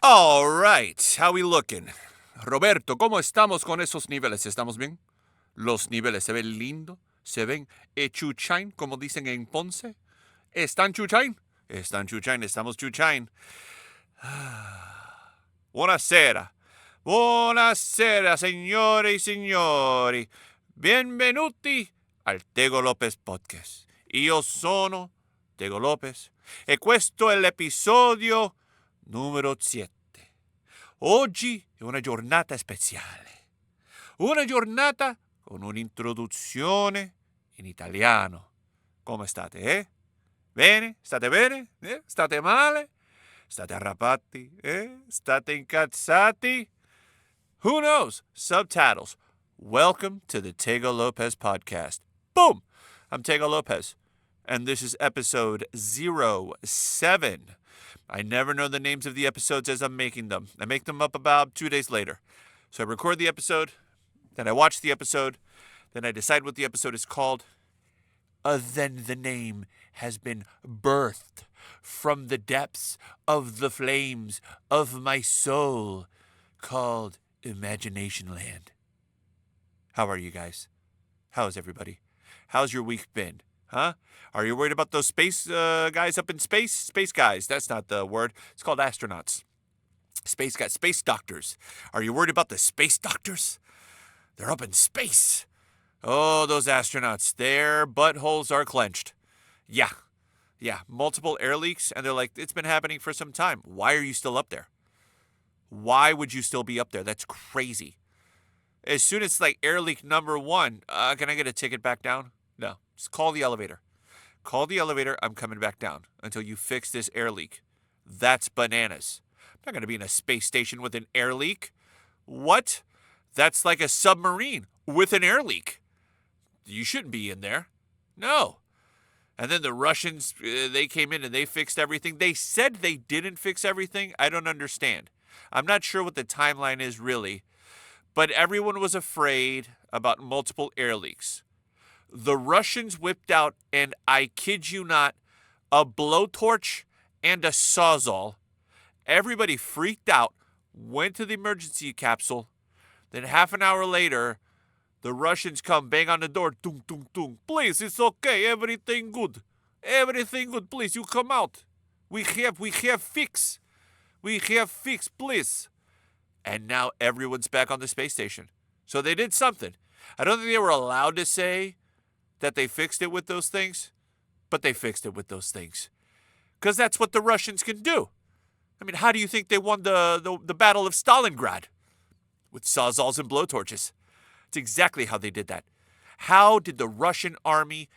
All right, how we looking? Roberto, ¿cómo estamos con esos niveles? ¿Estamos bien? Los niveles se ven lindo, se ven chuchain, como dicen en Ponce. ¿Están chuchain? Están chuchain, estamos chuchain. Buonasera. Buonasera, signore e signori. Benvenuti al Thego Lopez Podcast. Io sono Thego Lopez e questo è l'episodio numero 7. Oggi è una giornata speciale. Una giornata con un'introduzione in italiano. Come state, eh? Bene? State bene? State male? State arrabbiati? State incazzati? Who knows? Subtitles. Welcome to the Thego Lopez podcast. Boom! I'm Thego Lopez, and this is episode 07. I never know the names of the episodes as I'm making them. I make them up about 2 days later. So I record the episode, then I watch the episode, then I decide what the episode is called. Then the name has been birthed from the depths of the flames of my soul, called Imagination Land. How are you guys? How's everybody? How's your week been? Huh? Are you worried about those space guys up in space? Space guys, that's not the word. It's called astronauts. Space guys, space doctors. Are you worried about the space doctors? They're up in space. Oh, those astronauts, their buttholes are clenched. Yeah, multiple air leaks, and they're like, it's been happening for some time. Why are you still up there? Why would you still be up there? That's crazy. As soon as like air leak number 1, can I get a ticket back down? No, just call the elevator. Call the elevator, I'm coming back down until you fix this air leak. That's bananas. I'm not going to be in a space station with an air leak. What? That's like a submarine with an air leak. You shouldn't be in there. No. And then the Russians, they came in and they fixed everything. They said they didn't fix everything. I don't understand. I'm not sure what the timeline is really, but everyone was afraid about multiple air leaks. The Russians whipped out, and I kid you not, a blowtorch and a sawzall. Everybody freaked out, went to the emergency capsule. Then half an hour later, the Russians come, bang on the door, tung, tung, tung. Please, it's okay, everything good. Everything good, please, you come out. We have fix. We have fix, please. And now everyone's back on the space station. So they did something. I don't think they were allowed to say that they fixed it with those things, but they fixed it with those things. Because that's what the Russians can do. I mean, how do you think they won the Battle of Stalingrad? With sawzalls and blowtorches. It's exactly how they did that. How did the Russian army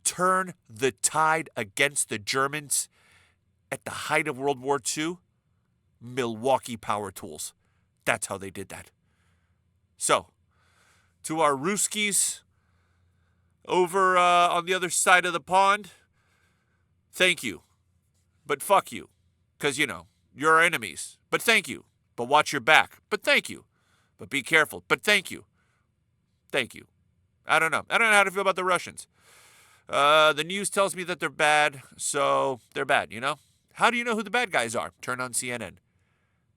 turn the tide against the Germans at the height of World War II? Milwaukee power tools. That's how they did that. So, to our Ruskies over on the other side of the pond, thank you. But fuck you. Because, you're our enemies. But thank you. But watch your back. But thank you. But be careful. But thank you. Thank you. I don't know. I don't know how to feel about the Russians. The news tells me that they're bad, so they're bad, How do you know who the bad guys are? Turn on CNN.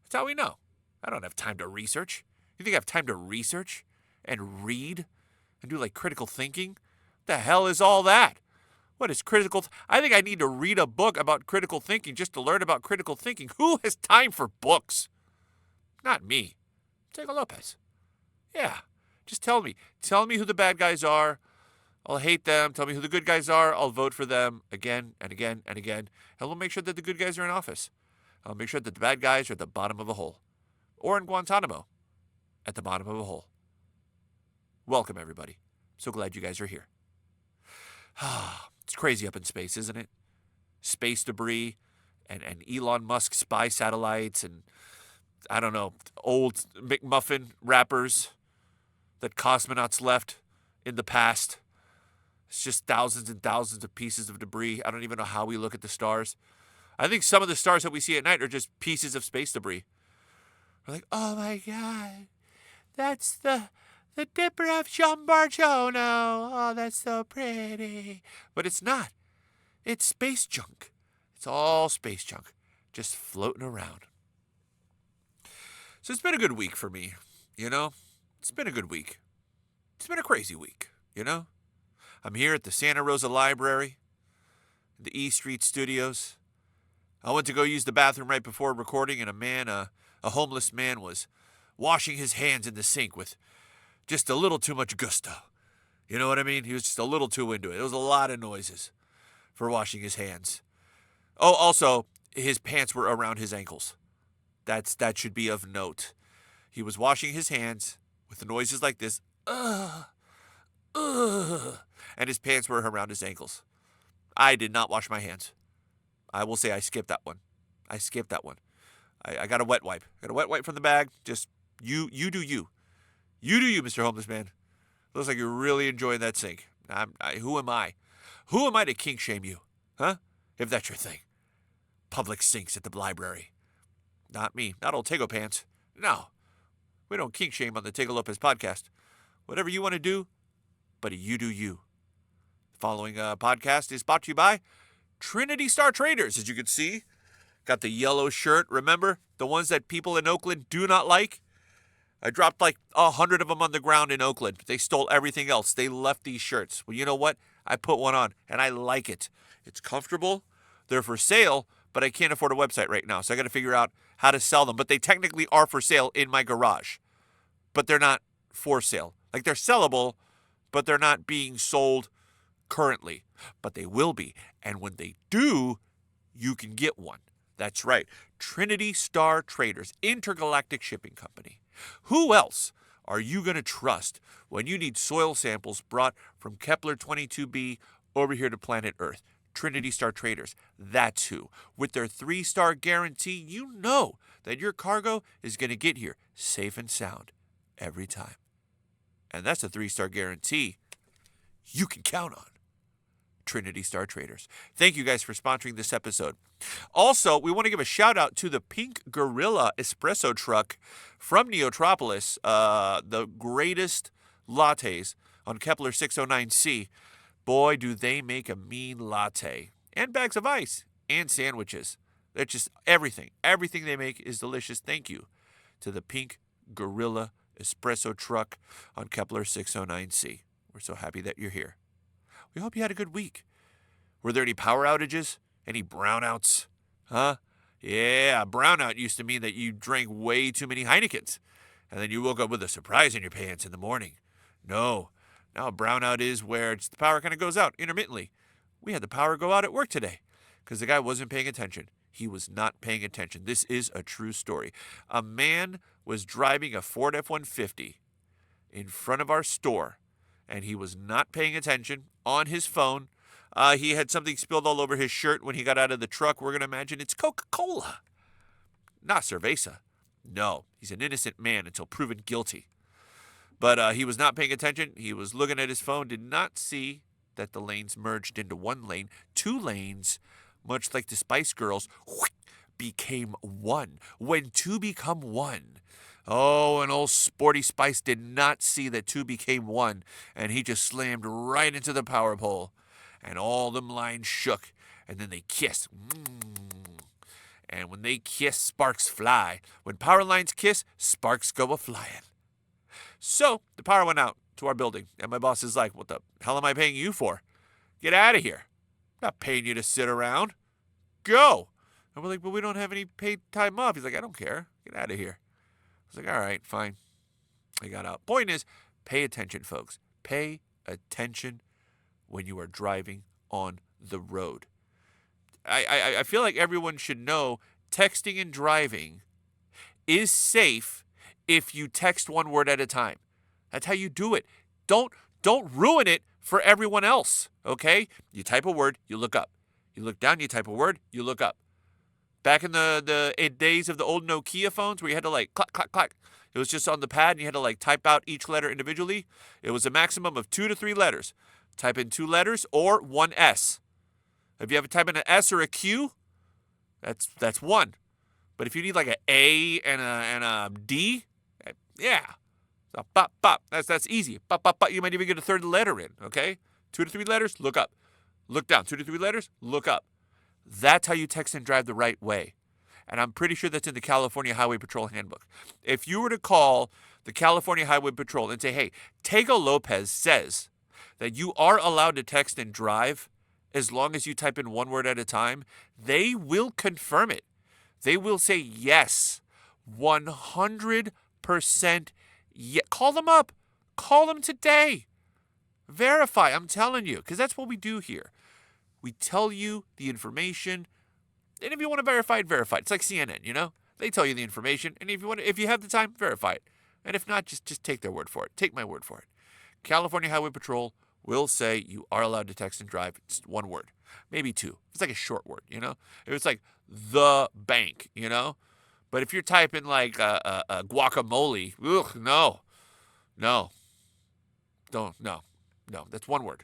That's how we know. I don't have time to research. You think I have time to research and read and do like critical thinking? The hell is all that? What is critical? I think I need to read a book about critical thinking just to learn about critical thinking. Who has time for books? Not me. Thego Lopez. Yeah. Just tell me. Tell me who the bad guys are. I'll hate them. Tell me who the good guys are. I'll vote for them again and again and again. And we'll make sure that the good guys are in office. I'll make sure that the bad guys are at the bottom of a hole. Or in Guantanamo, at the bottom of a hole. Welcome, everybody. So glad you guys are here. It's crazy up in space, isn't it? Space debris and Elon Musk spy satellites and, I don't know, old McMuffin wrappers that cosmonauts left in the past. It's just thousands and thousands of pieces of debris. I don't even know how we look at the stars. I think some of the stars that we see at night are just pieces of space debris. We're like, oh my God, that's the dipper of Giambargiano. Oh, that's so pretty. But it's not. It's space junk. It's all space junk, just floating around. So it's been a good week for me, you know? It's been a good week. It's been a crazy week, you know? I'm here at the Santa Rosa Library, the E Street Studios. I went to go use the bathroom right before recording, and a homeless man was washing his hands in the sink with just a little too much gusto. You know what I mean? He was just a little too into it. There was a lot of noises for washing his hands. Oh, also, his pants were around his ankles. That should be of note. He was washing his hands with noises like this, and his pants were around his ankles. I did not wash my hands. I will say I skipped that one. I got a wet wipe. From the bag. Just, you do you. You do you, Mr. Homeless Man. Looks like you're really enjoying that sink. Who am I? Who am I to kink shame you? Huh? If that's your thing. Public sinks at the library. Not me. Not old Thego Pants. No. We don't kink shame on the Thego Lopez podcast. Whatever you want to do, buddy, you do you. The following podcast is brought to you by Trinity Star Traders, as you can see. Got the yellow shirt. Remember? The ones that people in Oakland do not like? I dropped like 100 of them on the ground in Oakland. They stole everything else. They left these shirts. Well, you know what? I put one on, and I like it. It's comfortable. They're for sale, but I can't afford a website right now, so I got to figure out how to sell them. But they technically are for sale in my garage. But they're not for sale. Like, they're sellable, but they're not being sold currently. But they will be. And when they do, you can get one. That's right. Trinity Star Traders, intergalactic shipping company. Who else are you going to trust when you need soil samples brought from Kepler 22b over here to planet Earth? Trinity Star Traders. That's who. With their 3-star guarantee, you know that your cargo is going to get here safe and sound every time. And that's a 3-star guarantee you can count on. Trinity Star Traders. Thank you guys for sponsoring this episode. Also, we want to give a shout out to the Pink Gorilla Espresso Truck from Neotropolis, the greatest lattes on Kepler 609c. Boy, do they make a mean latte. And bags of ice. And sandwiches. They're just everything. Everything they make is delicious. Thank you to the Pink Gorilla Espresso Truck on Kepler 609c. We're so happy that you're here. We hope you had a good week. Were there any power outages? Any brownouts? Huh? Yeah, a brownout used to mean that you drank way too many Heinekens. And then you woke up with a surprise in your pants in the morning. No. Now a brownout is where the power kind of goes out intermittently. We had the power go out at work today because the guy wasn't paying attention. He was not paying attention. This is a true story. A man was driving a Ford F-150 in front of our store, and he was not paying attention on his phone. He had something spilled all over his shirt when he got out of the truck. We're going to imagine it's Coca-Cola, not cerveza. No, he's an innocent man until proven guilty. But he was not paying attention. He was looking at his phone, did not see that the lanes merged into one lane. 2 lanes, much like the Spice Girls, became one. When 2 become 1. Oh, and old Sporty Spice did not see that 2 became 1, and he just slammed right into the power pole. And all them lines shook, and then they kissed. And when they kiss, sparks fly. When power lines kiss, sparks go a-flying. So, the power went out to our building, and my boss is like, what the hell am I paying you for? Get out of here. I'm not paying you to sit around. Go. And we're like, but we don't have any paid time off. He's like, I don't care. Get out of here. I was like, all right, fine. I got out. Point is, pay attention, folks. Pay attention when you are driving on the road. I feel like everyone should know texting and driving is safe if you text one word at a time. That's how you do it. Don't ruin it for everyone else, okay? You type a word, you look up. You look down, you type a word, you look up. Back in the days of the old Nokia phones where you had to like clack, clack, clack. It was just on the pad and you had to like type out each letter individually. It was a maximum of 2 to 3 letters. Type in 2 letters or 1 S. If you have to type in an S or a Q, that's 1. But if you need like an A and a D, yeah. So bop, bop. That's easy. Bop, bop, bop. You might even get a 3rd letter in, okay? 2 to 3 letters, look up. Look down. 2 to 3 letters, look up. That's how you text and drive the right way. And I'm pretty sure that's in the California Highway Patrol handbook. If you were to call the California Highway Patrol and say, hey, Thego Lopez says that you are allowed to text and drive as long as you type in one word at a time, they will confirm it. They will say yes, 100%. Call them up. Call them today. Verify, I'm telling you, because that's what we do here. We tell you the information, and if you want to verify it, verify it. It's like CNN, you know? They tell you the information, and if you have the time, verify it. And if not, just take their word for it. Take my word for it. California Highway Patrol will say you are allowed to text and drive. It's one word, maybe two. It's like a short word, you know? If it's like the bank, you know? But if you're typing like guacamole, no, that's one word.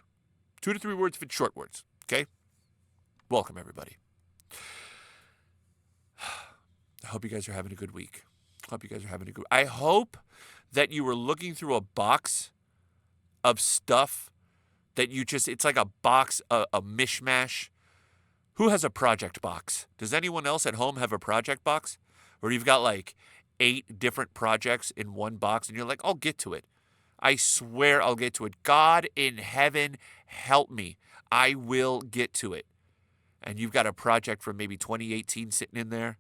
2 to 3 words if it's short words, okay? Welcome, everybody. I hope you guys are having a good week. I hope that you were looking through a box of stuff that it's like a box, a mishmash. Who has a project box? Does anyone else at home have a project box? Where you've got like 8 different projects in one box and you're like, I'll get to it. I swear I'll get to it. God in heaven, help me. I will get to it. And you've got a project from maybe 2018 sitting in there.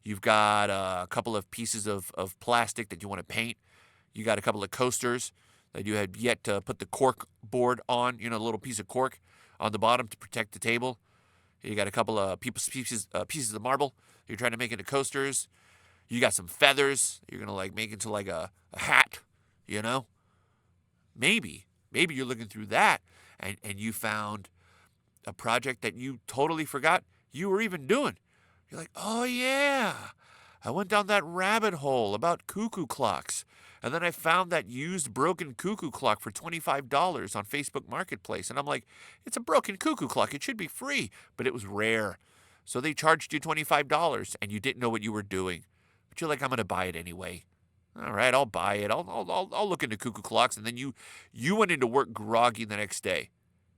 You've got a couple of pieces of plastic that you want to paint. You got a couple of coasters that you had yet to put the cork board on, you know, a little piece of cork on the bottom to protect the table. You got a couple of pieces of marble you're trying to make into coasters. You got some feathers you're going to like make into like a hat, you know. Maybe you're looking through that and you found a project that you totally forgot you were even doing. You're like, oh yeah, I went down that rabbit hole about cuckoo clocks. And then I found that used broken cuckoo clock for $25 on Facebook Marketplace. And I'm like, it's a broken cuckoo clock. It should be free. But it was rare. So they charged you $25 and you didn't know what you were doing. But you're like, I'm going to buy it anyway. All right, I'll buy it. I'll look into cuckoo clocks. And then you went into work groggy the next day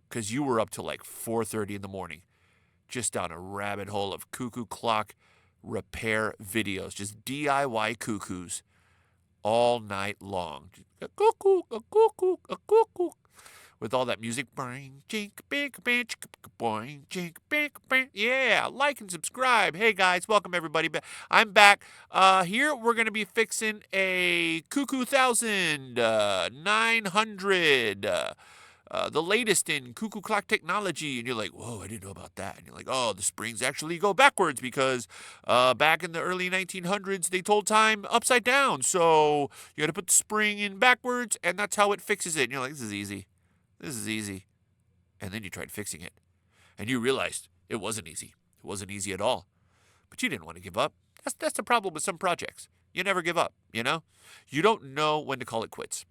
because you were up till like 4:30 in the morning, just down a rabbit hole of cuckoo clock repair videos, just DIY cuckoos all night long. A cuckoo, a cuckoo, a cuckoo. With all that music. Yeah, like and subscribe. Hey guys, welcome everybody. I'm back. Here we're going to be fixing a Cuckoo 1900. The latest in cuckoo clock technology. And you're like, whoa, I didn't know about that. And you're like, oh, the springs actually go backwards because back in the early 1900s, they told time upside down. So you got to put the spring in backwards, and that's how it fixes it. And you're like, this is easy. And then you tried fixing it. And you realized it wasn't easy. It wasn't easy at all. But you didn't want to give up. That's the problem with some projects. You never give up, you know? You don't know when to call it quits.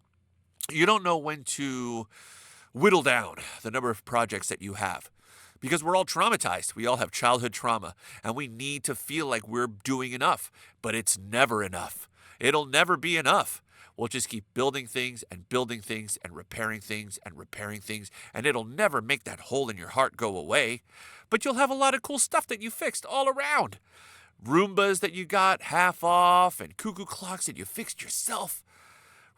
You don't know when to whittle down the number of projects that you have. Because we're all traumatized. We all have childhood trauma. And we need to feel like we're doing enough. But it's never enough. It'll never be enough. We'll just keep building things and repairing things and repairing things. And it'll never make that hole in your heart go away. But you'll have a lot of cool stuff that you fixed all around. Roombas that you got half off and cuckoo clocks that you fixed yourself.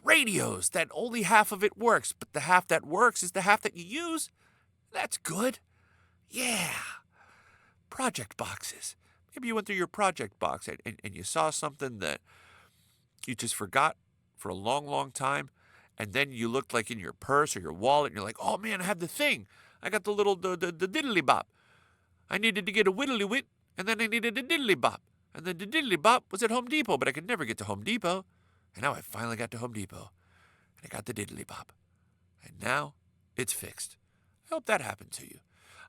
Radios that only half of it works, but the half that works is the half that you use. That's good. Yeah. Project boxes. Maybe you went through your project box and you saw something that you just forgot for a long, long time. And then you looked like in your purse or your wallet and you're like, oh man, I have the thing. I got the little, the diddly bop. I needed to get a whittly wit and then I needed a diddly bop. And then the diddly bop was at Home Depot, but I could never get to Home Depot. And now I finally got to Home Depot. And I got the diddly bop. And now it's fixed. I hope that happened to you.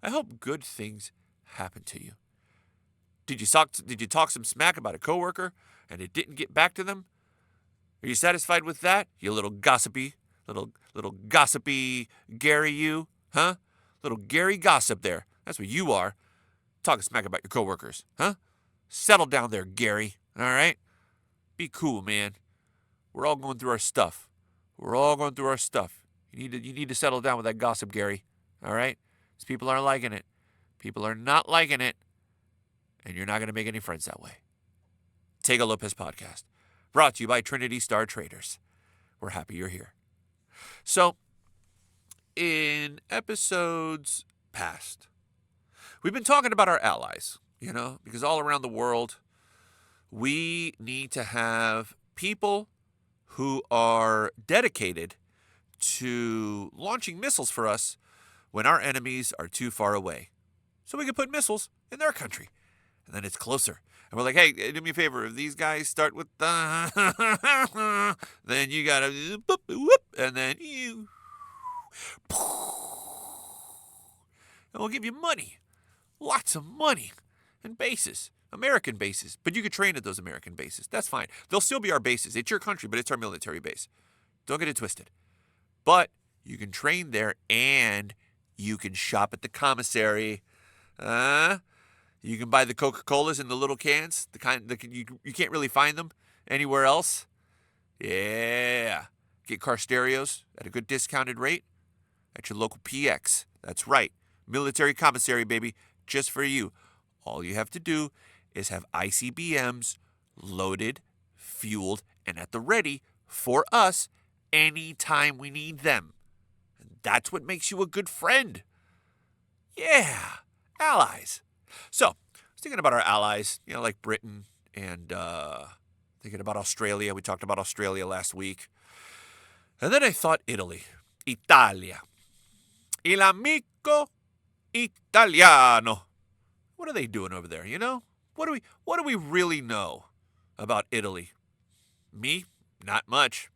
I hope good things happen to you. Did you talk some smack about a coworker and it didn't get back to them? Are you satisfied with that? You little gossipy Gary, you, huh? Little Gary gossip there. That's what you are. Talking smack about your coworkers, huh? Settle down there, Gary. All right? Be cool, man. We're all going through our stuff. You need to settle down with that gossip, Gary. All right? These people aren't liking it. People are not liking it. and you're not going to make any friends that way. Thego Lopez Podcast, brought to you by Trinity Star Traders. We're happy you're here. So, in episodes past, we've been talking about our allies, because all around the world, we need to have people who are dedicated to launching missiles for us when our enemies are too far away. So we can put missiles in their country. And then it's closer. And we're like, hey, do me a favor. If these guys start with the, then you got to boop, whoop, and then you. And we'll give you money. Lots of money. And bases. American bases. But you could train at those American bases. That's fine. They'll still be our bases. It's your country, but it's our military base. Don't get it twisted. But you can train there and you can shop at the commissary. You can buy the Coca-Colas in the little cans, the kind that you can't really find them anywhere else. Yeah. Get car stereos at a good discounted rate at your local PX. That's right. Military commissary, baby, just for you. All you have to do is have ICBMs loaded, fueled, and at the ready for us anytime we need them. And that's what makes you a good friend. Yeah, allies. So, I was thinking about our allies, like Britain and thinking about Australia. We talked about Australia last week. And then I thought Italy. Italia. Il amico italiano. What are they doing over there, What do we really know about Italy? Me? Not much.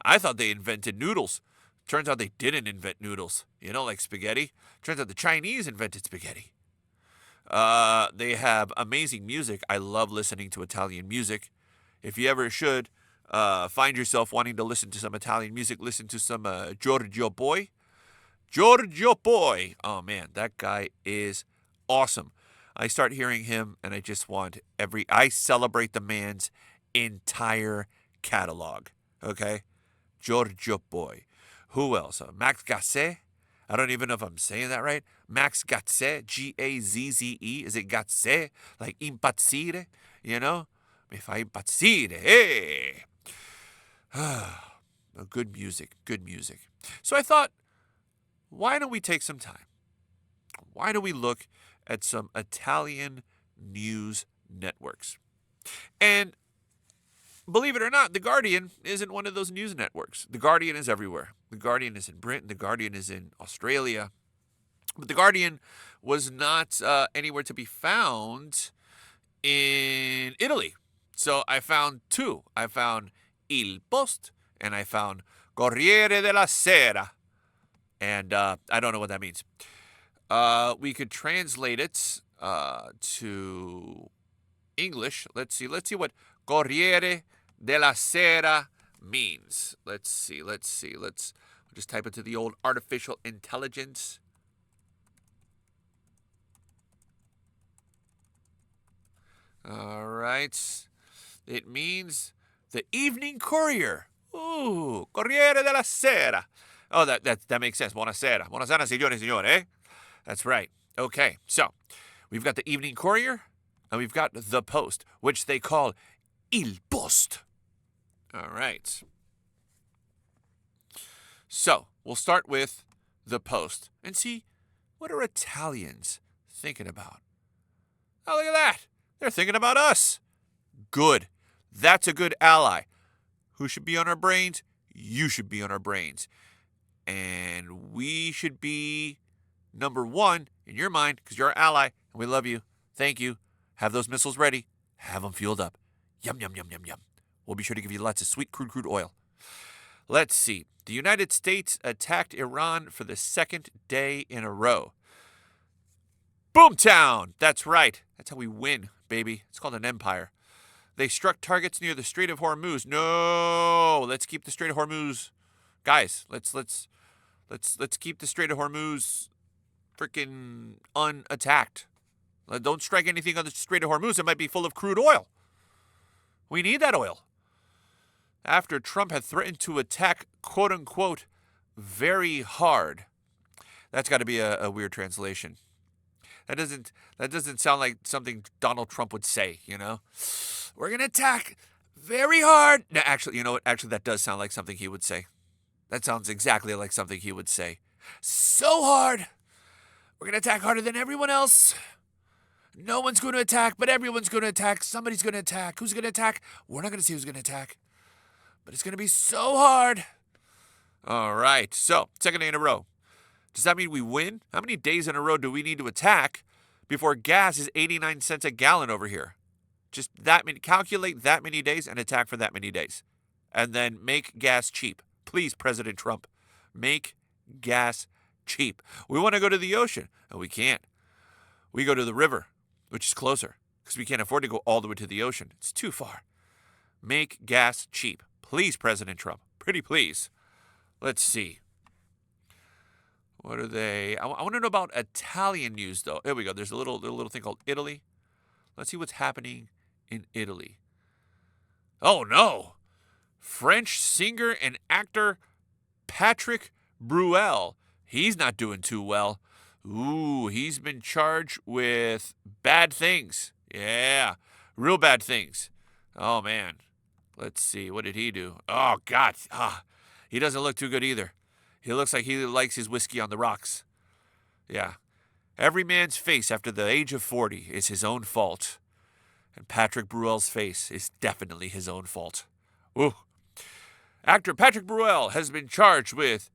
I thought they invented noodles. Turns out they didn't invent noodles. Like spaghetti. Turns out the Chinese invented spaghetti. They have amazing music. I love listening to Italian music. If you ever should find yourself wanting to listen to some Italian music, listen to some Giorgio Poi. Giorgio Poi. Oh, man, that guy is awesome. I start hearing him, and I just want I celebrate the man's entire catalog, okay? Giorgio Poi. Who else? Max Gazzè. I don't even know if I'm saying that right. Max Gazzè, Gazze. Is it Gazzè? Like impazzire, Mi fa impazzire, hey! Good music. So I thought, why don't we take some time? Why don't we look at some Italian news networks? And believe it or not, The Guardian isn't one of those news networks. The Guardian is everywhere. The Guardian is in Britain. The Guardian is in Australia. But The Guardian was not anywhere to be found in Italy. So I found two. I found Il Post and I found Corriere della Sera. And I don't know what that means. We could translate it to English. Let's see what Corriere della Sera means. Let's see. Let's just type it to the old artificial intelligence. All right. It means the Evening Courier. Ooh, Corriere della Sera. Oh, that makes sense. Buonasera. Buonasera, signore, signore. Eh? That's right. Okay, so we've got the Evening Courier, and we've got the Post, which they call Il Post. All right. So we'll start with the Post and see what are Italians thinking about. Oh, look at that. They're thinking about us. Good. That's a good ally. Who should be on our brains? You should be on our brains. And we should be number one in your mind because you're our ally and we love you. Thank you. Have those missiles ready. Have them fueled up. Yum, yum, yum, yum, yum. We'll be sure to give you lots of sweet crude oil. Let's see. The United States attacked Iran for the second day in a row. Boomtown! That's right. That's how we win, baby. It's called an empire. They struck targets near the Strait of Hormuz. No! Let's keep the Strait of Hormuz. Guys, let's keep the Strait of Hormuz freaking unattacked. Don't strike anything on the Strait of Hormuz. It might be full of crude oil. We need that oil. After Trump had threatened to attack, quote-unquote, very hard. That's got to be a weird translation. That doesn't sound like something Donald Trump would say, you know? We're going to attack very hard. No, actually, you know what? Actually, that does sound like something he would say. That sounds exactly like something he would say. So hard. We're going to attack harder than everyone else. No one's going to attack, but everyone's going to attack. Somebody's going to attack. Who's going to attack? We're not going to see who's going to attack. But it's going to be so hard. All right. So, second day in a row. Does that mean we win? How many days in a row do we need to attack before gas is 89 cents a gallon over here? Just that many. Calculate that many days and attack for that many days. And then make gas cheap. Please, President Trump, make gas cheap. We want to go to the ocean, and we can't. We go to the river, which is closer, because we can't afford to go all the way to the ocean. It's too far. Make gas cheap. Please, President Trump. Pretty please. Let's see. What are they? I want to know about Italian news, though. Here we go. There's a little thing called Italy. Let's see what's happening in Italy. Oh, no. French singer and actor Patrick Bruel. He's not doing too well. Ooh, he's been charged with bad things. Yeah, real bad things. Oh, man. Let's see. What did he do? Oh, God. He doesn't look too good either. He looks like he likes his whiskey on the rocks. Yeah. Every man's face after the age of 40 is his own fault. And Patrick Bruel's face is definitely his own fault. Ooh. Actor Patrick Bruel has been charged with,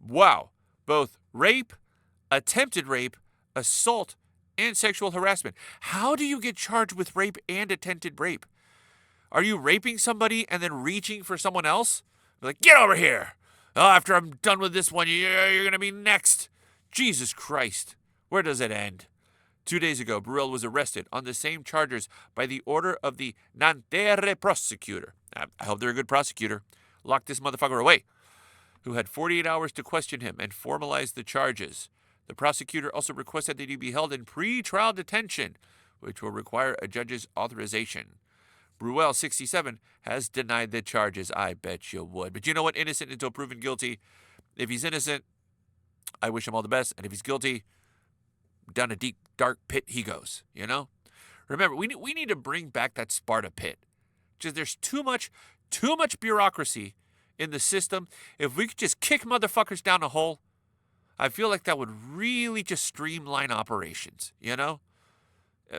both rape, attempted rape, assault, and sexual harassment. How do you get charged with rape and attempted rape? Are you raping somebody and then reaching for someone else? Like, get over here. Oh, after I'm done with this one, you're going to be next. Jesus Christ. Where does it end? 2 days ago, Bruel was arrested on the same charges by the order of the Nanterre prosecutor. I hope they're a good prosecutor. Lock this motherfucker away. Who had 48 hours to question him and formalize the charges. The prosecutor also requested that he be held in pre-trial detention, which will require a judge's authorization. Bruel, 67, has denied the charges. I bet you would. But you know what? Innocent until proven guilty. If he's innocent, I wish him all the best. And if he's guilty, down a deep, dark pit he goes, you know? Remember, we need to bring back that Sparta pit. Just there's too much bureaucracy in the system. If we could just kick motherfuckers down a hole, I feel like that would really just streamline operations, you know?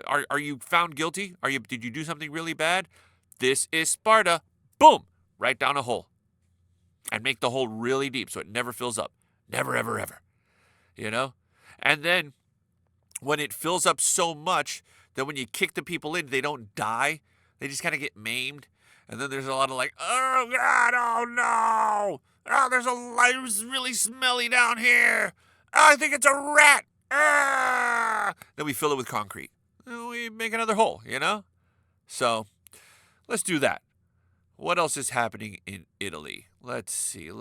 Are you found guilty? Did you do something really bad? This is Sparta. Boom! Right down a hole. And make the hole really deep so it never fills up. Never, ever, ever. You know? And then when it fills up so much that when you kick the people in, they don't die. They just kind of get maimed. And then there's a lot of like, oh, God, oh, no. Oh, there's a light. It's really smelly down here. Oh, I think it's a rat. Then we fill it with concrete. We make another hole, you know? So, let's do that. What else is happening in Italy? Let's see.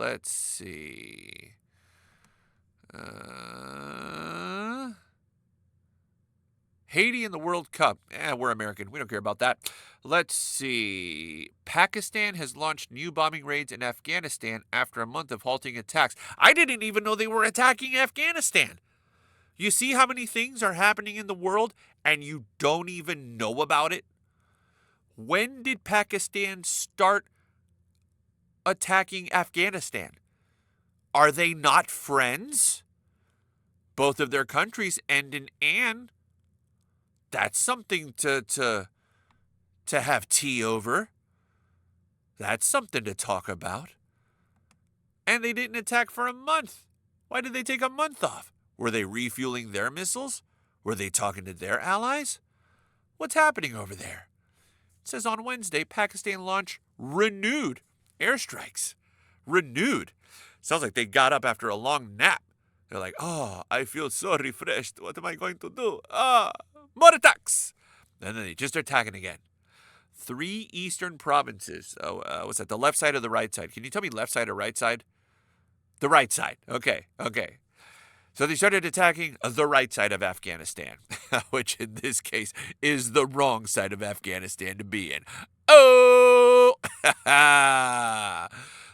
Haiti in the World Cup. We're American. We don't care about that. Let's see. Pakistan has launched new bombing raids in Afghanistan after a month of halting attacks. I didn't even know they were attacking Afghanistan. You see how many things are happening in the world and you don't even know about it? When did Pakistan start attacking Afghanistan? Are they not friends? Both of their countries end in "an." That's something to have tea over. That's something to talk about. And they didn't attack for a month. Why did they take a month off? Were they refueling their missiles? Were they talking to their allies? What's happening over there? It says on Wednesday, Pakistan launched renewed airstrikes. Renewed. Sounds like they got up after a long nap. They're like, oh, I feel so refreshed. What am I going to do? More attacks. And then they just are attacking again. 3 eastern provinces. What's that? The left side or the right side? Can you tell me left side or right side? The right side. Okay. So they started attacking the right side of Afghanistan, which in this case is the wrong side of Afghanistan to be in. Oh!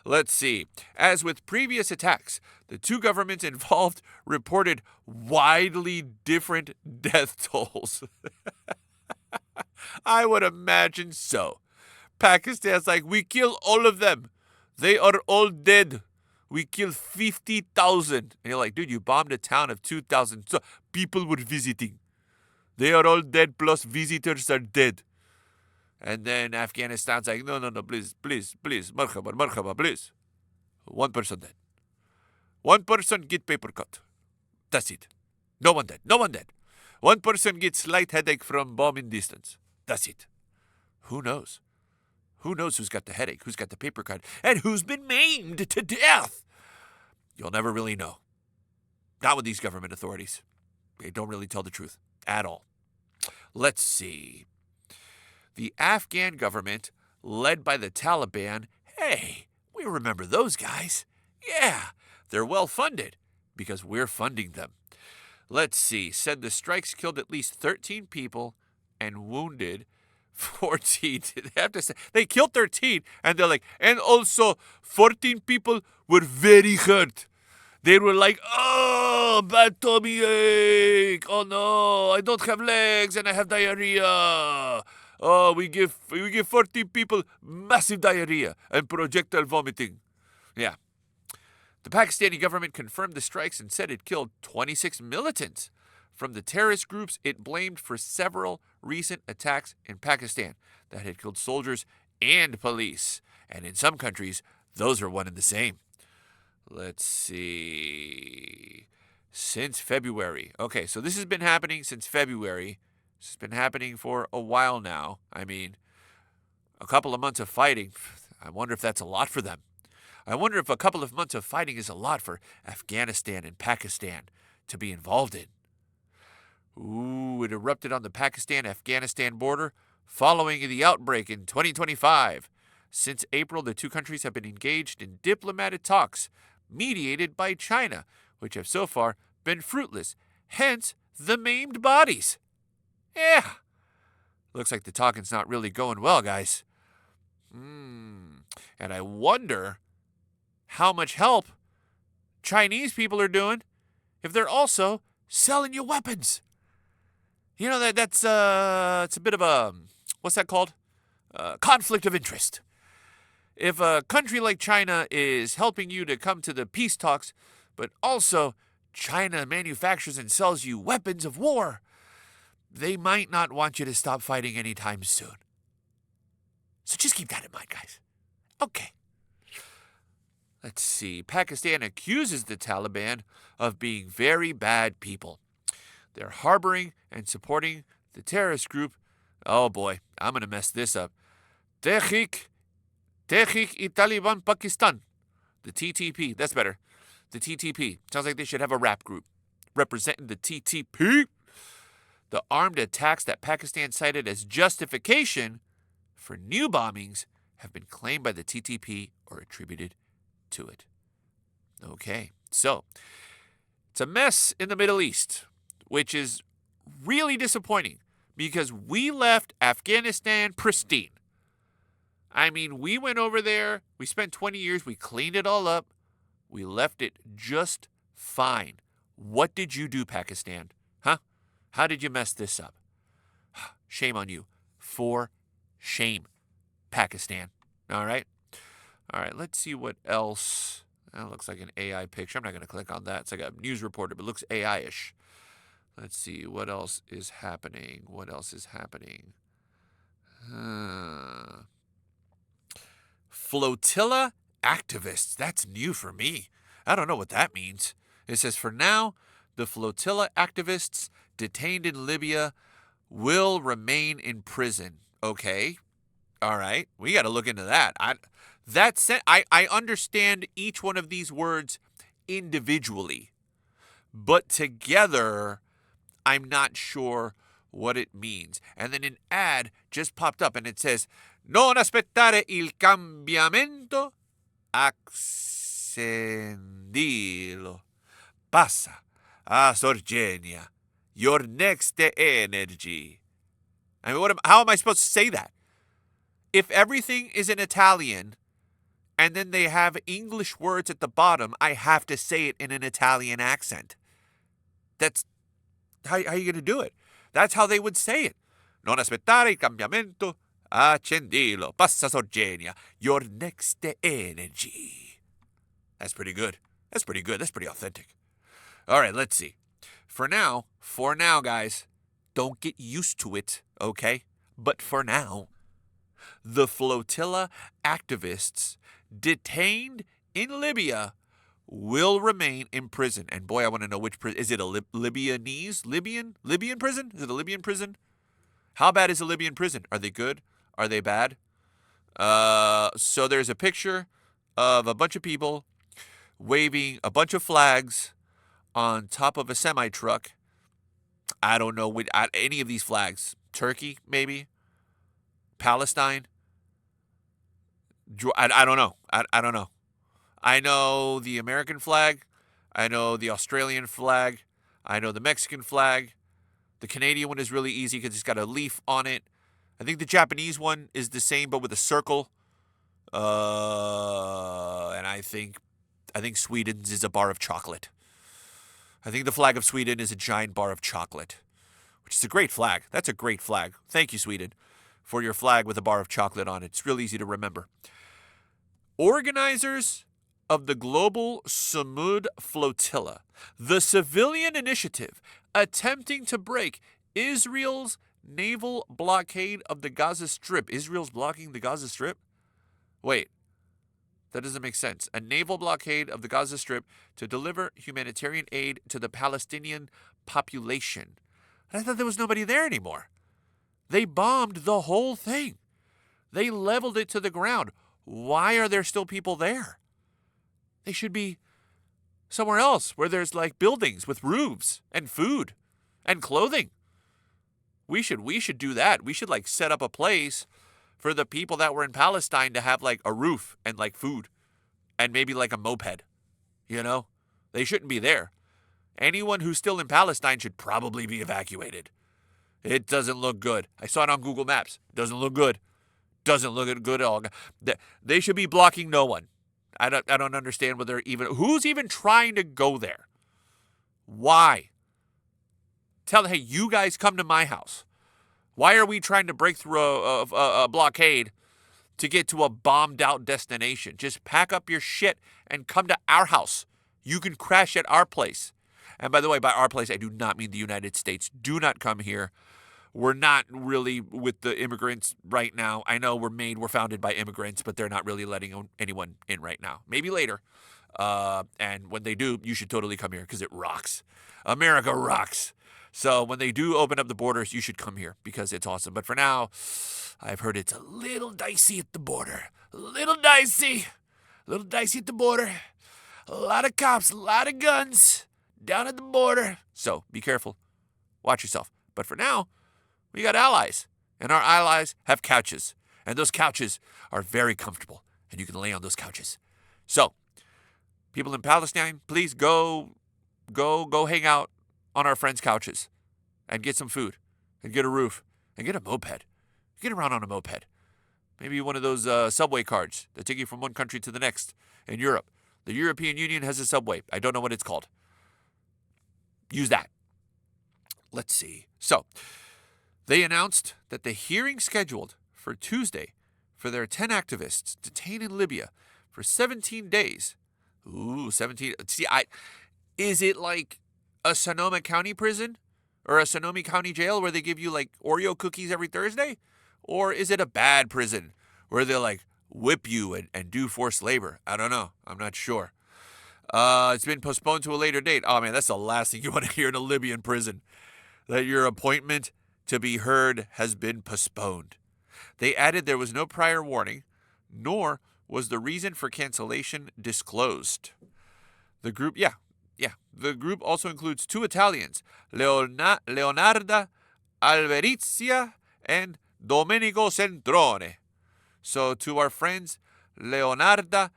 Let's see. As with previous attacks, the two governments involved reported widely different death tolls. I would imagine so. Pakistan's like, we kill all of them. They are all dead. We killed 50,000. And you're like, dude, you bombed a town of 2,000. So people were visiting. They are all dead, plus visitors are dead. And then Afghanistan's like, no, please, marhaba, please. One person dead. One person get paper cut. That's it. No one dead. One person gets slight headache from bombing distance. That's it. Who knows? Who knows who's got the headache, who's got the paper cut, and who's been maimed to death? You'll never really know. Not with these government authorities. They don't really tell the truth at all. Let's see. The Afghan government, led by the Taliban, hey, we remember those guys. Yeah, they're well funded because we're funding them. Let's see. Said the strikes killed at least 13 people and wounded 14. They have to say they killed 13, and they're like, and also 14 people were very hurt. They were like, oh, bad tummy ache. Oh no, I don't have legs and I have diarrhea. Oh, we give 14 people massive diarrhea and projectile vomiting. Yeah. The Pakistani government confirmed the strikes and said it killed 26 militants from the terrorist groups it blamed for several recent attacks in Pakistan that had killed soldiers and police. And in some countries, those are one and the same. Let's see. Since February. Okay, so this has been happening since February. This has been happening for a while now. I mean, a couple of months of fighting. I wonder if that's a lot for them. I wonder if a couple of months of fighting is a lot for Afghanistan and Pakistan to be involved in. Ooh, it erupted on the Pakistan-Afghanistan border following the outbreak in 2025. Since April, the two countries have been engaged in diplomatic talks mediated by China, which have so far been fruitless. Hence, the maimed bodies. Yeah. Looks like the talking's not really going well, guys. And I wonder how much help Chinese people are doing if they're also selling you weapons. You know, that's it's a bit of a, what's that called? Conflict of interest. If a country like China is helping you to come to the peace talks, but also China manufactures and sells you weapons of war, they might not want you to stop fighting anytime soon. So just keep that in mind, guys. Okay. Let's see. Pakistan accuses the Taliban of being very bad people. They're harboring and supporting the terrorist group. Oh boy, I'm going to mess this up. Tehrik Taliban Pakistan. The TTP. That's better. The TTP. Sounds like they should have a rap group representing the TTP. The armed attacks that Pakistan cited as justification for new bombings have been claimed by the TTP or attributed to it. Okay, so it's a mess in the Middle East, which is really disappointing because we left Afghanistan pristine. I mean, we went over there, we spent 20 years, we cleaned it all up, we left it just fine. What did you do, Pakistan? Huh? How did you mess this up? Shame on you. For shame, Pakistan. All right? All right, let's see what else. That looks like an AI picture. I'm not going to click on that. It's like a news reporter, but it looks AI-ish. Let's see. What else is happening? Flotilla activists. That's new for me. I don't know what that means. It says, for now, the flotilla activists detained in Libya will remain in prison. Okay. All right. We got to look into that. I understand each one of these words individually, but together, I'm not sure what it means. And then an ad just popped up and it says, non aspettare il cambiamento, accendilo. Passa a Sorgenia, your next energy. I mean, how am I supposed to say that? If everything is in Italian and then they have English words at the bottom, I have to say it in an Italian accent. That's how are you going to do it? That's how they would say it. Non aspettare il cambiamento, accendilo, passa Sorgenia, your next energy. That's pretty good. That's pretty good. That's pretty authentic. All right, let's see. For now, guys, don't get used to it, okay? But for now, the flotilla activists detained in Libya will remain in prison. And boy, I want to know which prison. Is it a Libyan prison? Is it a Libyan prison? How bad is a Libyan prison? Are they good? Are they bad? So there's a picture of a bunch of people waving a bunch of flags on top of a semi-truck. I don't know any of these flags. Turkey, maybe? Palestine? I don't know. I don't know. I know the American flag. I know the Australian flag. I know the Mexican flag. The Canadian one is really easy because it's got a leaf on it. I think the Japanese one is the same but with a circle. And I think Sweden's is a bar of chocolate. I think the flag of Sweden is a giant bar of chocolate, which is a great flag. That's a great flag. Thank you, Sweden, for your flag with a bar of chocolate on it. It's real easy to remember. Organizers of the Global Samud Flotilla, the civilian initiative attempting to break Israel's naval blockade of the Gaza Strip. Israel's blocking the Gaza Strip? Wait, that doesn't make sense. A naval blockade of the Gaza Strip to deliver humanitarian aid to the Palestinian population. I thought there was nobody there anymore. They bombed the whole thing. They leveled it to the ground. Why are there still people there? They should be somewhere else where there's like buildings with roofs and food and clothing. We should do that. We should like set up a place for the people that were in Palestine to have like a roof and like food and maybe like a moped. You know, they shouldn't be there. Anyone who's still in Palestine should probably be evacuated. It doesn't look good. I saw it on Google Maps. Doesn't look good. Doesn't look good at all. They should be blocking no one. I don't understand who's even trying to go there. Why? Hey, you guys come to my house. Why are we trying to break through a blockade to get to a bombed out destination? Just pack up your shit and come to our house. You can crash at our place. And by the way, by our place, I do not mean the United States. Do not come here. We're not really with the immigrants right now. I know we're founded by immigrants, but they're not really letting anyone in right now. Maybe later. And when they do, you should totally come here because it rocks. America rocks. So when they do open up the borders, you should come here because it's awesome. But for now, I've heard it's a little dicey at the border. A little dicey at the border. A lot of cops, a lot of guns down at the border. So be careful. Watch yourself. But for now, we got allies. And our allies have couches. And those couches are very comfortable. And you can lay on those couches. So, people in Palestine, please go hang out on our friends' couches and get some food and get a roof and get a moped. Get around on a moped. Maybe one of those subway cards that take you from one country to the next in Europe. The European Union has a subway. I don't know what it's called. Use that. Let's see. So, they announced that the hearing scheduled for Tuesday for their 10 activists detained in Libya for 17 days. Ooh, 17. See, is it like a Sonoma County prison or a Sonoma County jail where they give you like Oreo cookies every Thursday? Or is it a bad prison where they like whip you and do forced labor? I don't know. I'm not sure. It's been postponed to a later date. Oh, man, that's the last thing you want to hear in a Libyan prison. That your appointment to be heard has been postponed. They added there was no prior warning, nor was the reason for cancellation disclosed. The group also includes 2 Italians, Leonarda Alberizia and Domenico Centrone. So to our friends, Leonarda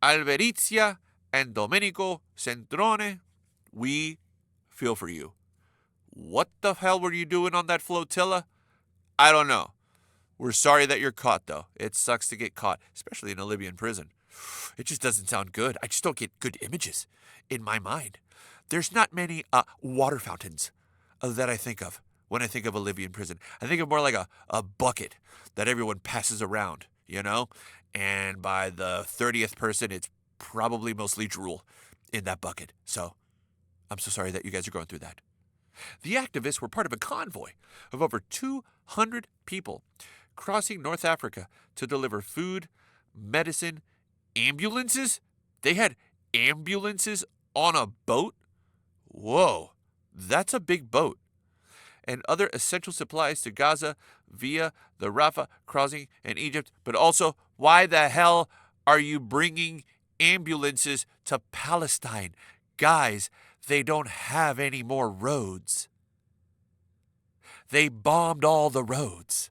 Alberizia and Domenico Centrone, we feel for you. What the hell were you doing on that flotilla? I don't know. We're sorry that you're caught, though. It sucks to get caught, especially in a Libyan prison. It just doesn't sound good. I just don't get good images in my mind. There's not many water fountains that I think of when I think of a Libyan prison. I think of more like a bucket that everyone passes around, you know? And by the 30th person, it's probably mostly drool in that bucket. So I'm so sorry that you guys are going through that. The activists were part of a convoy of over 200 people crossing North Africa to deliver food, medicine, ambulances. They had ambulances on a boat? Whoa, that's a big boat. And other essential supplies to Gaza via the Rafah crossing in Egypt. But also, why the hell are you bringing ambulances to Palestine? Guys, they don't have any more roads. They bombed all the roads.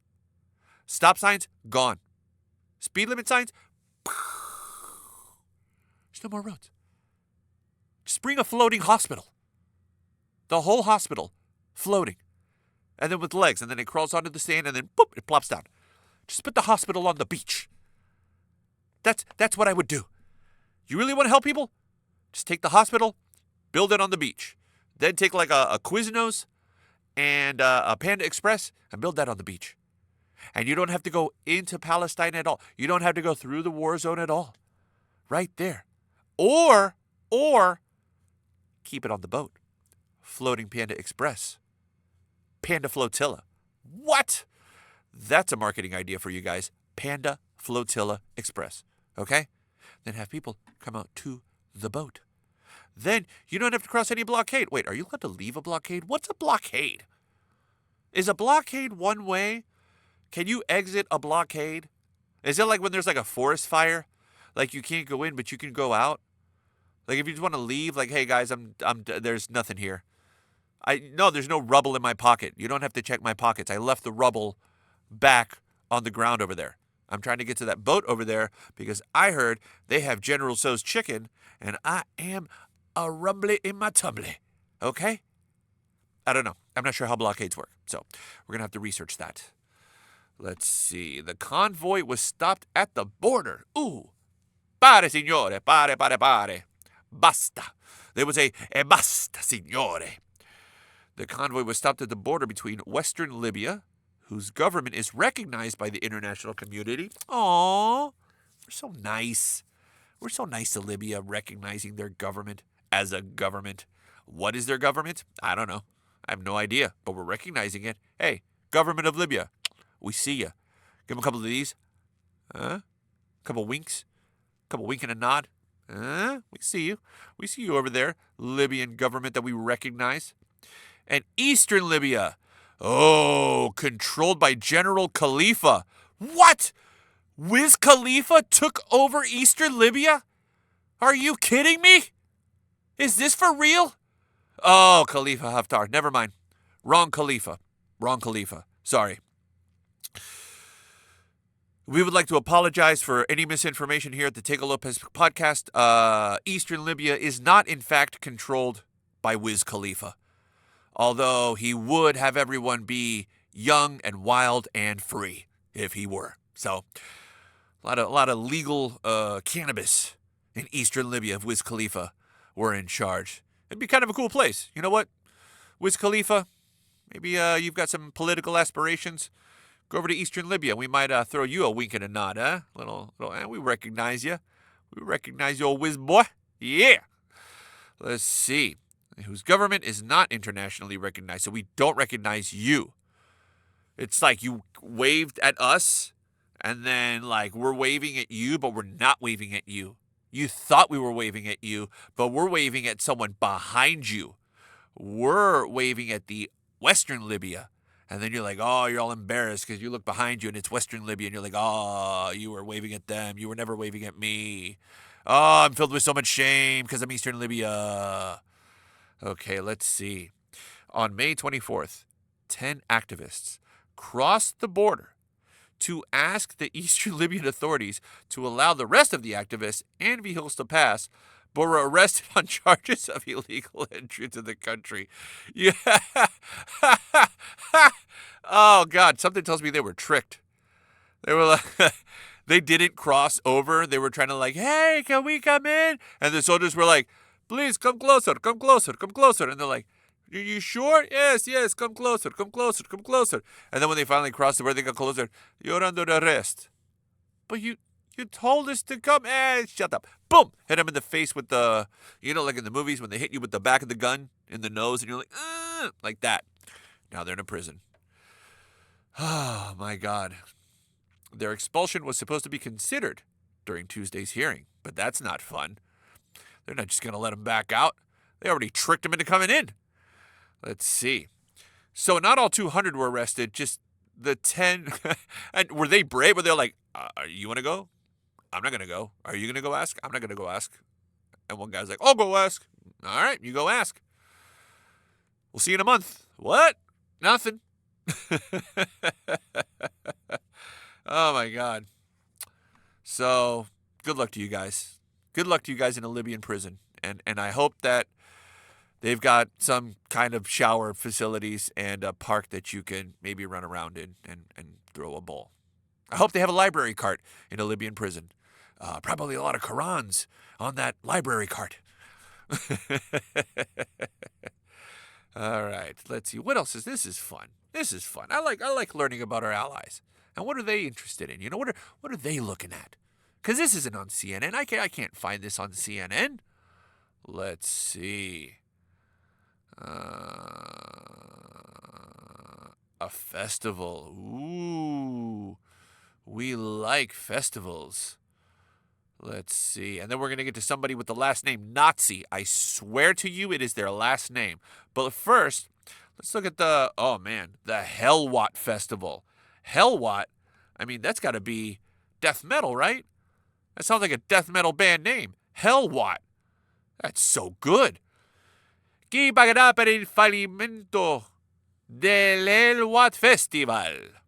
Stop signs, gone. Speed limit signs, there's no more roads. Just bring a floating hospital. The whole hospital floating. And then with legs, and then it crawls onto the sand, and then boop, it plops down. Just put the hospital on the beach. That's what I would do. You really want to help people? Just take the hospital, build it on the beach. Then take like a Quiznos and a Panda Express and build that on the beach. And you don't have to go into Palestine at all. You don't have to go through the war zone at all. Right there. Or keep it on the boat. Floating Panda Express. Panda Flotilla. What? That's a marketing idea for you guys. Panda Flotilla Express. Okay? Then have people come out to the boat. Then you don't have to cross any blockade. Wait, are you allowed to leave a blockade? What's a blockade? Is a blockade one way? Can you exit a blockade? Is it like when there's like a forest fire? Like you can't go in, but you can go out? Like if you just want to leave, like, hey guys, there's nothing here. No, there's no rubble in my pocket. You don't have to check my pockets. I left the rubble back on the ground over there. I'm trying to get to that boat over there because I heard they have General Tso's chicken, and I am a rumbly in my tumbly. Okay? I don't know. I'm not sure how blockades work, so we're going to have to research that. Let's see. The convoy was stopped at the border. Ooh. Pare, signore. Pare, pare, pare. Basta. There was a basta, signore. The convoy was stopped at the border between western Libya, whose government is recognized by the international community. Aww. We're so nice. We're so nice to Libya, recognizing their government as a government. What is their government? I don't know. I have no idea, but we're recognizing it. Hey, government of Libya, we see you. Give them a couple of these. A couple winks. A couple wink and a nod. We see you. We see you over there, Libyan government that we recognize. And eastern Libya. Oh, controlled by General Khaleefa. What? Wiz Khalifa took over eastern Libya? Are you kidding me? Is this for real? Oh, Khalifa Haftar. Never mind. Wrong Khalifa. Wrong Khalifa. Sorry. We would like to apologize for any misinformation here at the Thego Lopez podcast. Eastern Libya is not, in fact, controlled by Wiz Khalifa. Although he would have everyone be young and wild and free if he were. So, a lot of legal cannabis in Eastern Libya if Wiz Khalifa were in charge. It'd be kind of a cool place. You know what? Wiz Khalifa, maybe you've got some political aspirations. Go over to Eastern Libya. We might throw you a wink and a nod, huh? We recognize you. We recognize you, old Wiz boy. Yeah. Let's see. Whose government is not internationally recognized, so we don't recognize you. It's like you waved at us, and then like we're waving at you, but we're not waving at you. You thought we were waving at you, but we're waving at someone behind you. We're waving at the Western Libya. And then you're like, oh, you're all embarrassed because you look behind you and it's Western Libya, and you're like, oh, you were waving at them. You were never waving at me. Oh, I'm filled with so much shame because I'm Eastern Libya. Okay, let's see. On May 24th, 10 activists crossed the border to ask the Eastern Libyan authorities to allow the rest of the activists and vehicles to pass, but were arrested on charges of illegal entry to the country. Yeah. Oh, God, something tells me they were tricked. They were like, they didn't cross over. They were trying to like, hey, can we come in? And the soldiers were like, please come closer, come closer, come closer. And they're like, are you sure? Yes, yes, come closer, come closer, come closer. And then when they finally crossed the border, they got closer. You're under arrest. But you told us to come. Shut up. Boom! Hit him in the face with the, like in the movies when they hit you with the back of the gun in the nose and you're like that. Now they're in a prison. Oh, my God. Their expulsion was supposed to be considered during Tuesday's hearing, but that's not fun. They're not just going to let them back out. They already tricked them into coming in. Let's see. So not all 200 were arrested, just the 10. And were they brave? Were they like, you want to go? I'm not going to go. Are you going to go ask? I'm not going to go ask. And one guy's like, I'll go ask. All right, you go ask. We'll see you in a month. What? Nothing. Oh, my God. So, good luck to you guys. Good luck to you guys in a Libyan prison. And I hope that they've got some kind of shower facilities and a park that you can maybe run around in and throw a ball. I hope they have a library cart in a Libyan prison. Probably a lot of Qurans on that library cart. All right, let's see. What else is this? Is fun. This is fun. I like learning about our allies. And what are they interested in? What are they looking at? Because this isn't on CNN. I can't find this on CNN. Let's see. A festival. Ooh. We like festivals. Let's see. And then we're going to get to somebody with the last name Nazi. I swear to you it is their last name. But first, let's look at the Hellwatt Festival. Hellwatt? I mean, that's got to be death metal, right? That sounds like a death metal band name. Hellwatt. That's so good. Chi pagherà per il fallimento dell'Hellwatt Festival?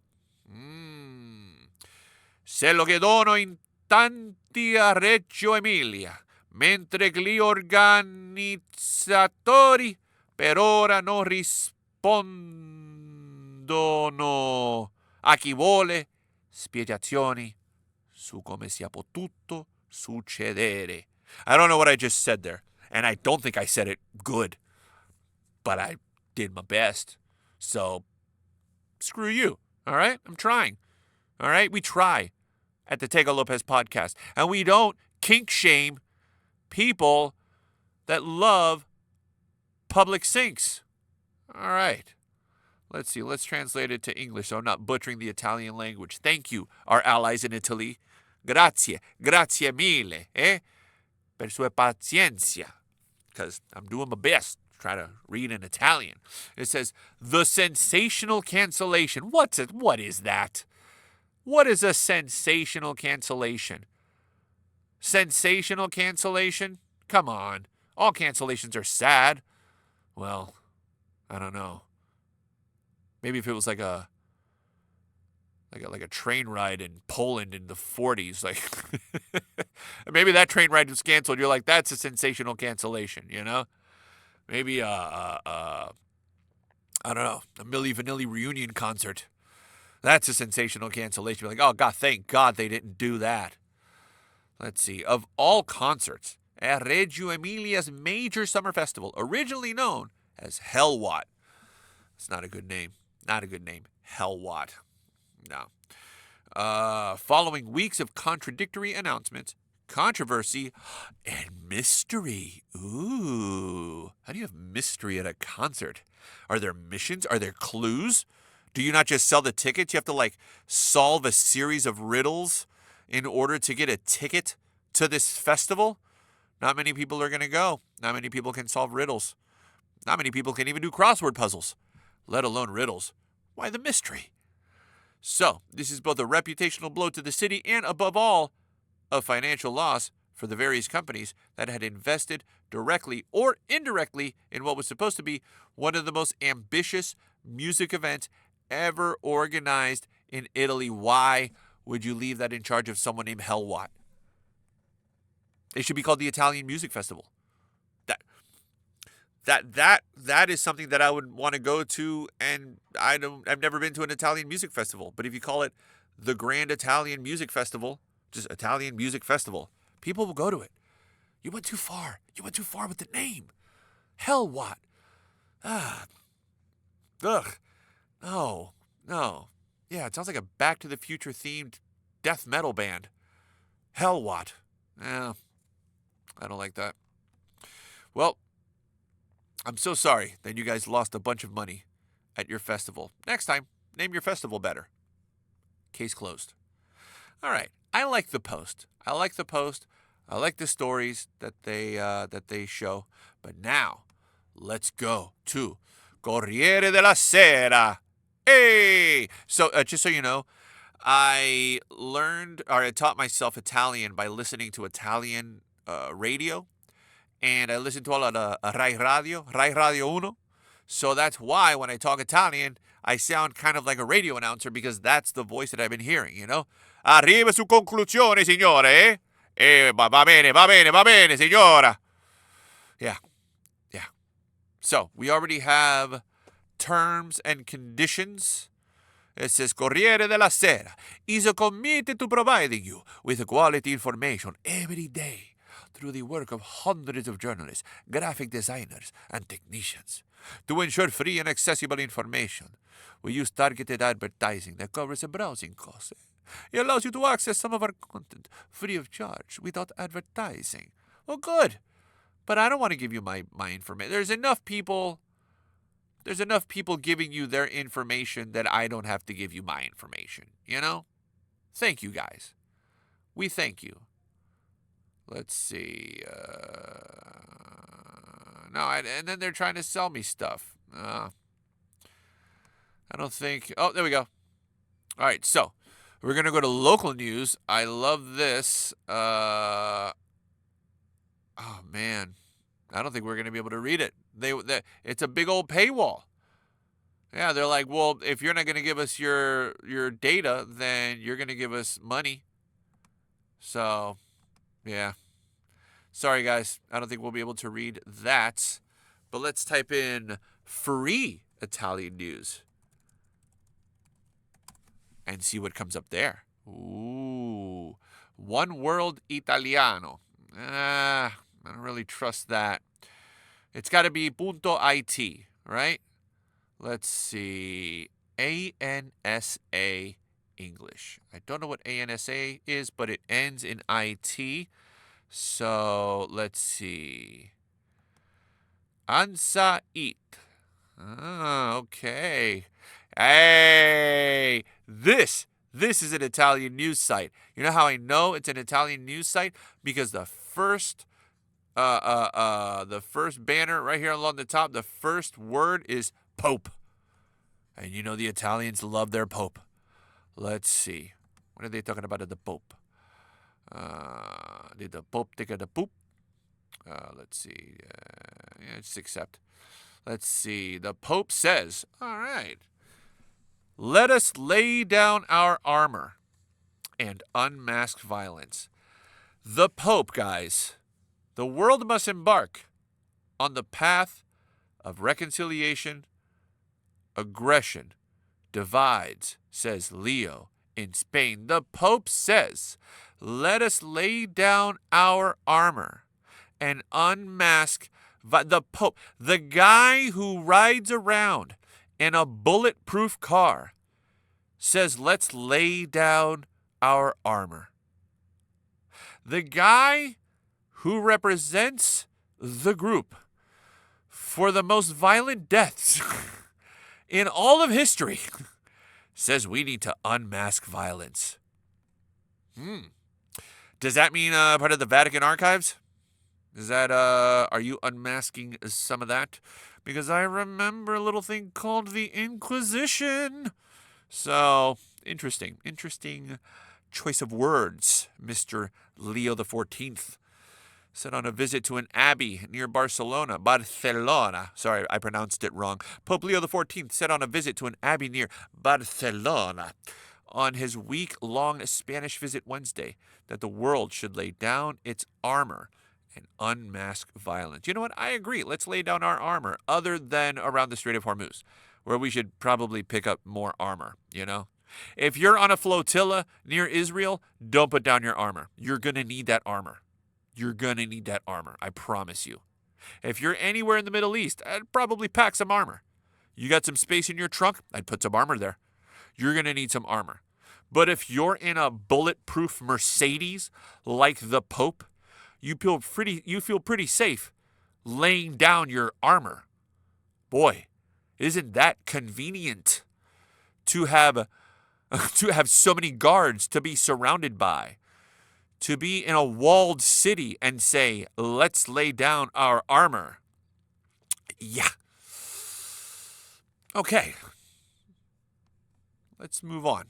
Se lo chiedono in tanti a Reggio Emilia, mentre gli organizzatori per ora non rispondono a chi vuole spiegazioni su come sia potuto succedere. I don't know what I just said there, and I don't think I said it good, but I did my best. So, screw you, all right? I'm trying, all right? We try at the Thego Lopez podcast, and we don't kink shame people that love public sinks. All right. Let's see. Let's translate it to English so I'm not butchering the Italian language. Thank you, our allies in Italy. Grazie mille, per sua pazienza. Because I'm doing my best to try to read in Italian. It says, the sensational cancellation. What is that? What is a sensational cancellation? Sensational cancellation? Come on. All cancellations are sad. Well, I don't know. Maybe if it was like a train ride in Poland in the 40s, like maybe that train ride was canceled. You're like, that's a sensational cancellation, Maybe I don't know, a Milli Vanilli reunion concert. That's a sensational cancellation. You're like, oh God, thank God they didn't do that. Let's see. Of all concerts at Reggio Emilia's major summer festival, originally known as Hellwatt. It's not a good name. Not a good name. Hellwatt. No. Following weeks of contradictory announcements, controversy, and mystery. Ooh. How do you have mystery at a concert? Are there missions? Are there clues? Do you not just sell the tickets? You have to, solve a series of riddles in order to get a ticket to this festival? Not many people are going to go. Not many people can solve riddles. Not many people can even do crossword puzzles, let alone riddles. Why the mystery? So, this is both a reputational blow to the city and, above all, a financial loss for the various companies that had invested directly or indirectly in what was supposed to be one of the most ambitious music events ever organized in Italy. Why would you leave that in charge of someone named Hellwatt? It should be called the Italian Music Festival. That is something that I would want to go to, and I've never been to an Italian music festival. But if you call it the Grand Italian Music Festival, just Italian Music Festival. People will go to it. You went too far. You went too far with the name. Hell what? Ugh. No. Yeah, it sounds like a Back to the Future themed death metal band. Hell what? I don't like that. Well, I'm so sorry that you guys lost a bunch of money at your festival. Next time, name your festival better. Case closed. All right. I like the Post. I like the stories that they show. But now, let's go to Corriere della Sera. Hey! So, just so you know, I taught myself Italian by listening to Italian radio. And I listen to a lot of Rai Radio Uno. So that's why when I talk Italian, I sound kind of like a radio announcer because that's the voice that I've been hearing, you know? Arriva su conclusione, signore, eh? Va bene, signora. Yeah. So we already have terms and conditions. It says, Corriere della Sera is committed to providing you with quality information every day through the work of hundreds of journalists, graphic designers, and technicians. To ensure free and accessible information, we use targeted advertising that covers a browsing cost. It allows you to access some of our content free of charge without advertising. Well, good. But I don't want to give you my information. There's enough people giving you their information that I don't have to give you my information, you know? Thank you, guys. We thank you. Let's see. And then they're trying to sell me stuff. I don't think. Oh, there we go. All right, so we're going to go to local news. I love this. Oh, man. I don't think we're going to be able to read it. It's a big old paywall. Yeah, they're like, well, if you're not going to give us your data, then you're going to give us money. So, yeah. Sorry, guys. I don't think we'll be able to read that. But let's type in free Italian news and see what comes up there. Ooh. One World Italiano. I don't really trust that. It's got to be .it, right? Let's see. ANSA English. I don't know what ANSA is, but it ends in IT. So, let's see. ANSA IT. Okay. Hey, this is an Italian news site. You know how I know it's an Italian news site? Because the first banner right here along the top, the first word is Pope. And you know the Italians love their Pope. Let's see. What are they talking about at the Pope? Did the Pope take a poop? Let's see. Just accept. Let's see. The Pope says, all right, let us lay down our armor and unmask violence. The Pope, guys. The world must embark on the path of reconciliation. Aggression divides, says Leo in Spain. The Pope says, let us lay down our armor and unmask the Pope. The guy who rides around in a bulletproof car says, let's lay down our armor. The guy who represents the group for the most violent deaths in all of history says we need to unmask violence. Does that mean part of the Vatican archives? Is that, are you unmasking some of that? Because I remember a little thing called the Inquisition. So, interesting choice of words, Mr. Leo XIV. Set on a visit to an abbey near Barcelona. Sorry, I pronounced it wrong. Pope Leo XIV set on a visit to an abbey near Barcelona on his week-long Spanish visit Wednesday that the world should lay down its armor and unmask violence. You know what? I agree. Let's lay down our armor other than around the Strait of Hormuz, where we should probably pick up more armor, you know? If you're on a flotilla near Israel, don't put down your armor. You're going to need that armor. You're going to need that armor, I promise you. If you're anywhere in the Middle East, I'd probably pack some armor. You got some space in your trunk? I'd put some armor there. You're going to need some armor. But if you're in a bulletproof Mercedes like the Pope, you feel pretty safe laying down your armor. Boy, isn't that convenient to have so many guards to be surrounded by, to be in a walled city and say, let's lay down our armor. Yeah. Okay. Let's move on.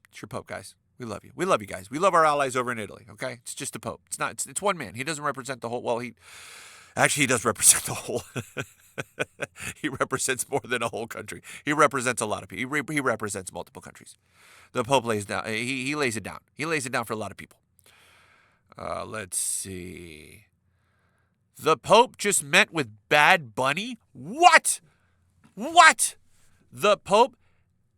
It's your Pope, guys. We love you. We love you guys. We love our allies over in Italy, okay? It's just the Pope. It's one man. He doesn't represent the whole, well, he does represent the whole. He represents more than a whole country. He represents a lot of people. He represents multiple countries. The Pope lays down. He lays it down. He lays it down for a lot of people. Let's see. The Pope just met with Bad Bunny? What? What? The Pope?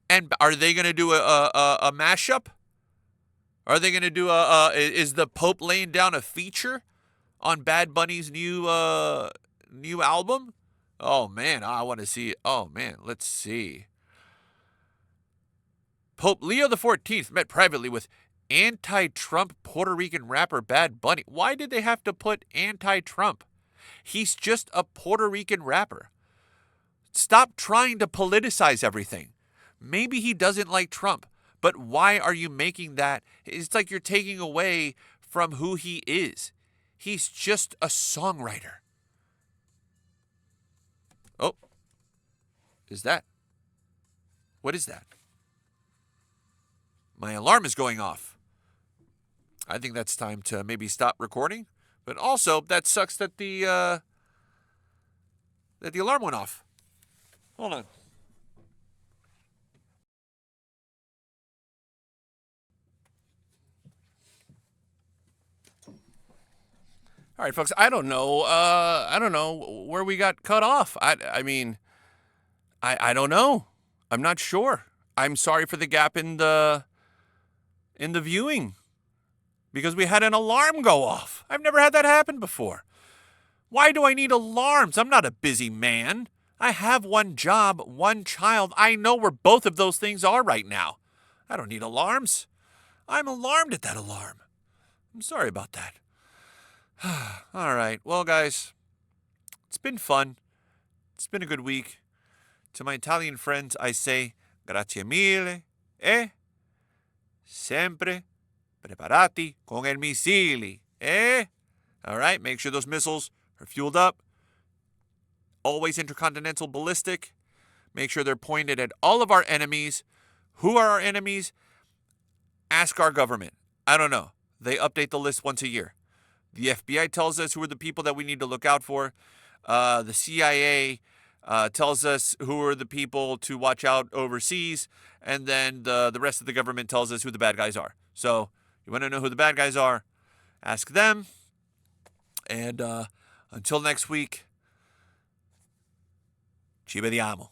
And are they going to do a mashup? Are they going to do is the Pope laying down a feature on Bad Bunny's new album? Oh, man, I want to see it. Oh, man, let's see. Pope Leo XIV met privately with anti-Trump Puerto Rican rapper Bad Bunny. Why did they have to put anti-Trump? He's just a Puerto Rican rapper. Stop trying to politicize everything. Maybe he doesn't like Trump, but why are you making that? It's like you're taking away from who he is. He's just a songwriter. Oh, is that? What is that? My alarm is going off. I think that's time to maybe stop recording. But also, that sucks that the alarm went off. Hold on. All right, folks. I don't know where we got cut off. I mean, I don't know. I'm not sure. I'm sorry for the gap in the viewing because we had an alarm go off. I've never had that happen before. Why do I need alarms? I'm not a busy man. I have one job, one child. I know where both of those things are right now. I don't need alarms. I'm alarmed at that alarm. I'm sorry about that. All right. Well, guys, it's been fun. It's been a good week. To my Italian friends, I say grazie mille e sempre preparati con il missili. All right. Make sure those missiles are fueled up. Always intercontinental ballistic. Make sure they're pointed at all of our enemies. Who are our enemies? Ask our government. I don't know. They update the list once a year. The FBI tells us who are the people that we need to look out for. The CIA tells us who are the people to watch out overseas. And then the rest of the government tells us who the bad guys are. So you want to know who the bad guys are? Ask them. And until next week, ci vediamo.